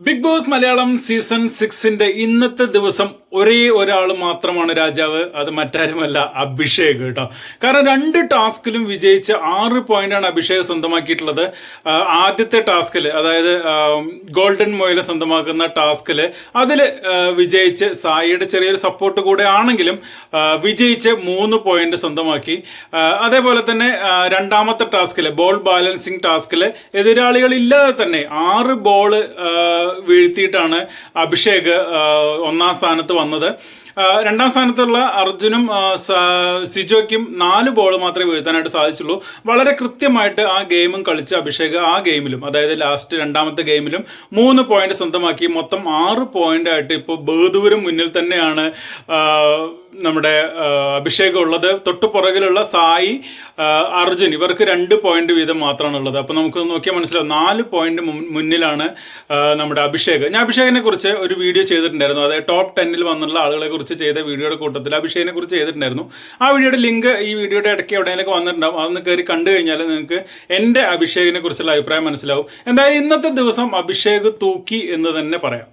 Big boss Malayalam season 6ന്റെ ഇന്നത്തെ ദിവസം ഒരേ ഒരാൾ മാത്രമാണ് രാജാവ്. അത് മറ്റാരുമല്ല, അഭിഷേക് കേട്ടോ. കാരണം 2 ടാസ്കിലും വിജയിച്ച 6 പോയിന്റാണ് അഭിഷേക് സ്വന്തമാക്കിയിട്ടുള്ളത്. ആദ്യത്തെ ടാസ്കില്, അതായത് ഗോൾഡൻ മൊയില സ്വന്തമാക്കുന്ന ടാസ്കില് അതിൽ വിജയിച്ച് സായിയുടെ ചെറിയൊരു സപ്പോർട്ട് കൂടെ ആണെങ്കിലും വിജയിച്ച് 3 പോയിന്റ് സ്വന്തമാക്കി. അതേപോലെ തന്നെ രണ്ടാമത്തെ ടാസ്കില്, ബോൾ ബാലൻസിങ് ടാസ്കില് എതിരാളികളില്ലാതെ തന്നെ 6 ബോള് വീഴ്ത്തിയിട്ടാണ് അഭിഷേക് ഒന്നാം സ്ഥാനത്ത് വന്നത്. രണ്ടാം സ്ഥാനത്തുള്ള അർജുനും സിജോയ്ക്കും 4 ബോൾ മാത്രമേ വീഴ്ത്താനായിട്ട് സാധിച്ചുള്ളൂ. വളരെ കൃത്യമായിട്ട് ആ ഗെയിമും കളിച്ച് അഭിഷേക് ആ ഗെയിമിലും, അതായത് ലാസ്റ്റ് രണ്ടാമത്തെ ഗെയിമിലും 3 പോയിന്റ് സ്വന്തമാക്കി. മൊത്തം 6 പോയിന്റ് ആയിട്ട് ഇപ്പോൾ ബഹുദൂരം മുന്നിൽ തന്നെയാണ് നമ്മുടെ അഭിഷേക് ഉള്ളത്. തൊട്ടു പുറകിലുള്ള സായി, അർജുൻ, ഇവർക്ക് 2 പോയിന്റ് വീതം മാത്രമാണ് ഉള്ളത്. അപ്പൊ നമുക്ക് നോക്കിയാൽ മനസ്സിലാവും 4 പോയിന്റ് മുന്നിലാണ് നമ്മുടെ അഭിഷേക്. ഞാൻ അഭിഷേകിനെ കുറിച്ച് ഒരു വീഡിയോ ചെയ്തിട്ടുണ്ടായിരുന്നു, അതായത് ടോപ്പ് 10ൽ വന്നുള്ള ആളുകളെ കുറിച്ച് ചെയ്ത വീഡിയോയുടെ കൂട്ടത്തിൽ അഭിഷേകിനെ കുറിച്ച് ചെയ്തിട്ടുണ്ടായിരുന്നു. ആ വീഡിയോയുടെ ലിങ്ക് ഈ വീഡിയോയുടെ ഇടയ്ക്ക് എവിടെയെങ്കിലും വന്നിട്ടുണ്ടാവും. അതൊന്ന് കയറി കണ്ടു കഴിഞ്ഞാൽ നിങ്ങൾക്ക് എൻ്റെ അഭിഷേകിനെ കുറിച്ചുള്ള അഭിപ്രായം മനസ്സിലാവും. എന്തായാലും ഇന്നത്തെ ദിവസം അഭിഷേക് തൂക്കി എന്ന് തന്നെ പറയാം.